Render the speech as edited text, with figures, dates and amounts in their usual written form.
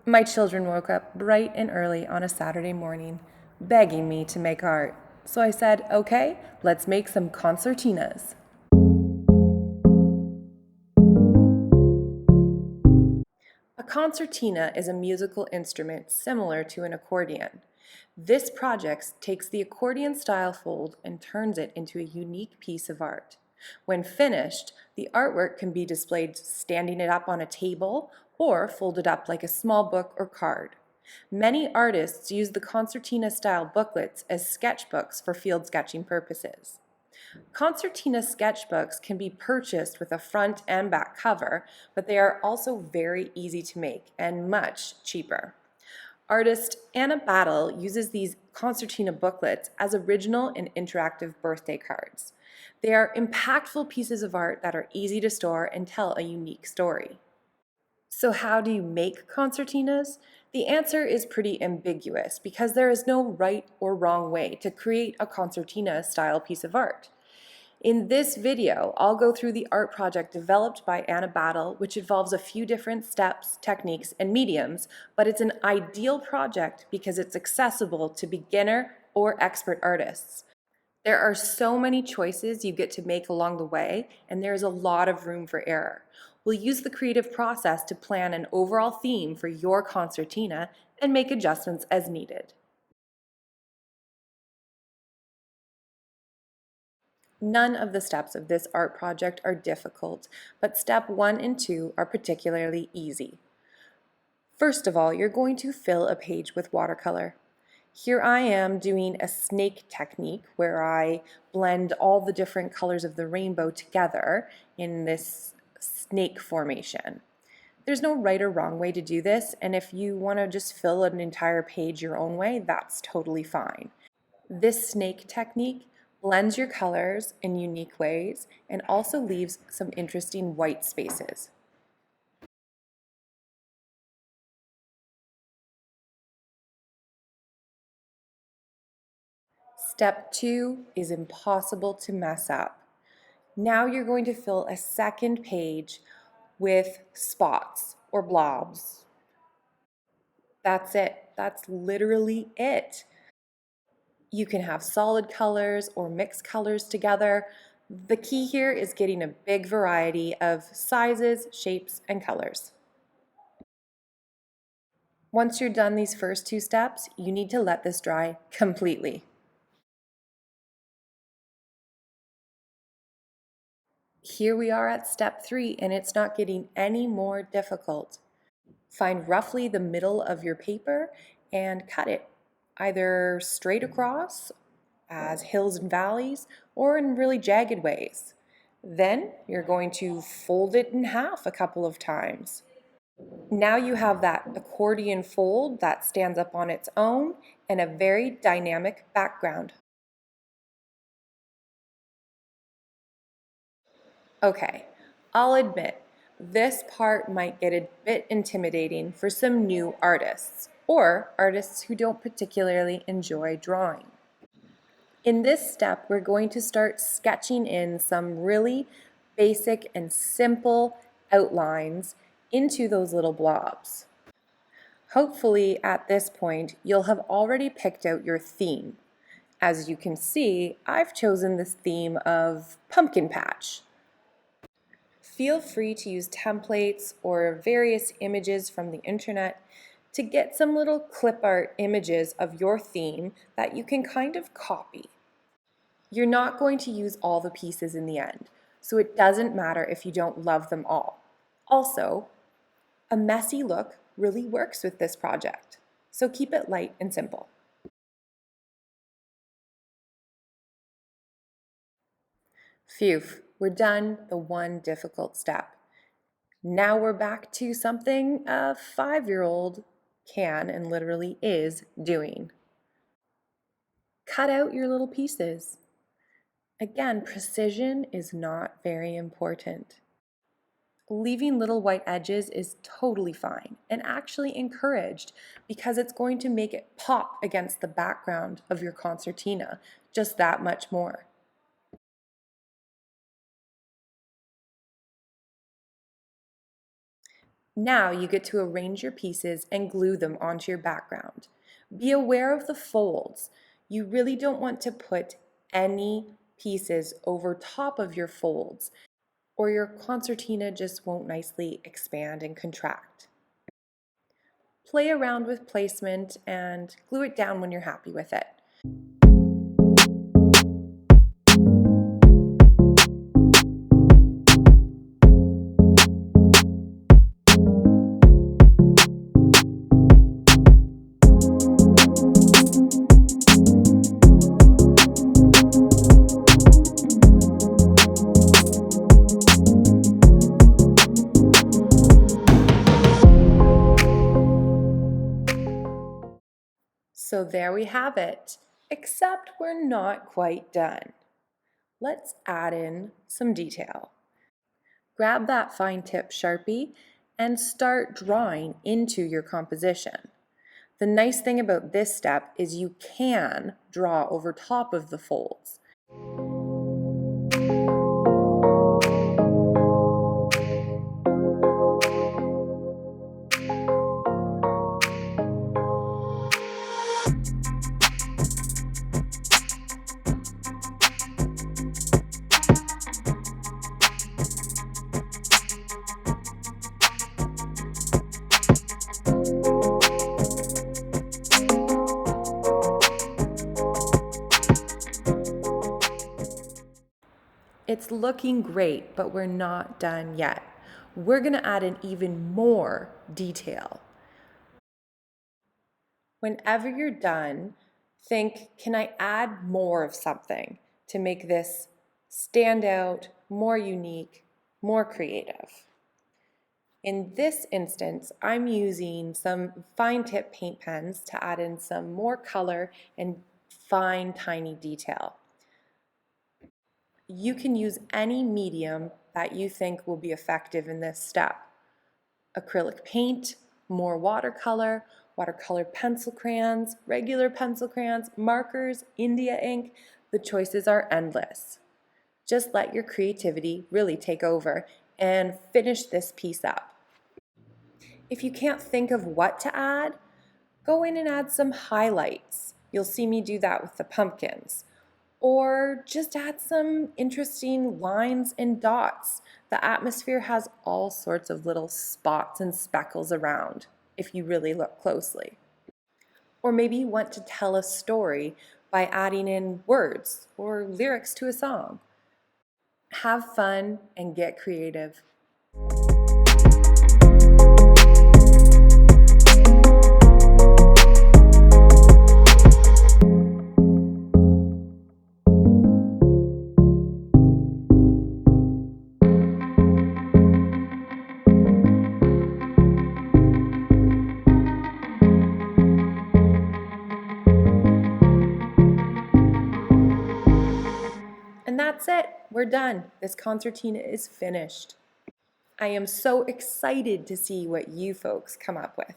My children woke up bright and early on a Saturday morning, begging me to make art. So I said, okay, let's make some concertinas. A concertina is a musical instrument similar to an accordion. This project takes the accordion style fold and turns it into a unique piece of art. When finished, the artwork can be displayed standing it up on a table or folded up like a small book or card. Many artists use the concertina style booklets as sketchbooks for field sketching purposes. Concertina sketchbooks can be purchased with a front and back cover, but they are also very easy to make and much cheaper. Artist Anna Battle uses these concertina booklets as original and interactive birthday cards. They are impactful pieces of art that are easy to store and tell a unique story. So how do you make concertinas? The answer is pretty ambiguous because there is no right or wrong way to create a concertina style piece of art. In this video, I'll go through the art project developed by Anna Battle, which involves a few different steps, techniques, and mediums, but it's an ideal project because it's accessible to beginner or expert artists. There are so many choices you get to make along the way, and there's a lot of room for error. We'll use the creative process to plan an overall theme for your concertina and make adjustments as needed. None of the steps of this art project are difficult, but step 1 and 2 are particularly easy. First of all, you're going to fill a page with watercolor. Here I am doing a snake technique where I blend all the different colors of the rainbow together in this snake formation. There's no right or wrong way to do this, and if you want to just fill an entire page your own way, that's totally fine. This snake technique blends your colors in unique ways and also leaves some interesting white spaces. Step 2 is impossible to mess up. Now you're going to fill a second page with spots or blobs. That's it. That's literally it. You can have solid colors or mixed colors together. The key here is getting a big variety of sizes, shapes, and colors. Once you're done these first 2 steps, you need to let this dry completely. Here we are at step 3, and it's not getting any more difficult. Find roughly the middle of your paper and cut it, either straight across as hills and valleys or in really jagged ways. Then you're going to fold it in half a couple of times. Now you have that accordion fold that stands up on its own and a very dynamic background. Okay, I'll admit, this part might get a bit intimidating for some new artists or artists who don't particularly enjoy drawing. In this step, we're going to start sketching in some really basic and simple outlines into those little blobs. Hopefully, at this point, you'll have already picked out your theme. As you can see, I've chosen this theme of pumpkin patch. Feel free to use templates or various images from the internet to get some little clip art images of your theme that you can kind of copy. You're not going to use all the pieces in the end, so it doesn't matter if you don't love them all. Also, a messy look really works with this project, so keep it light and simple. Phew, we're done the one difficult step. Now we're back to something a 5-year-old can and literally is doing. Cut out your little pieces. Again, precision is not very important. Leaving little white edges is totally fine and actually encouraged because it's going to make it pop against the background of your concertina just that much more. Now you get to arrange your pieces and glue them onto your background. Be aware of the folds. You really don't want to put any pieces over top of your folds, or your concertina just won't nicely expand and contract. Play around with placement and glue it down when you're happy with it. So there we have it, except we're not quite done. Let's add in some detail. Grab that fine tip Sharpie and start drawing into your composition. The nice thing about this step is you can draw over top of the folds. It's looking great, but we're not done yet. We're going to add in even more detail. Whenever you're done, think, can I add more of something to make this stand out, more unique, more creative? In this instance, I'm using some fine tip paint pens to add in some more color and fine, tiny detail. You can use any medium that you think will be effective in this step. Acrylic paint, more watercolor, watercolor pencil crayons, regular pencil crayons, markers, India ink. The choices are endless. Just let your creativity really take over and finish this piece up. If you can't think of what to add, go in and add some highlights. You'll see me do that with the pumpkins. Or just add some interesting lines and dots. The atmosphere has all sorts of little spots and speckles around if you really look closely. Or maybe you want to tell a story by adding in words or lyrics to a song. Have fun and get creative. And that's it. We're done. This concertina is finished. I am so excited to see what you folks come up with.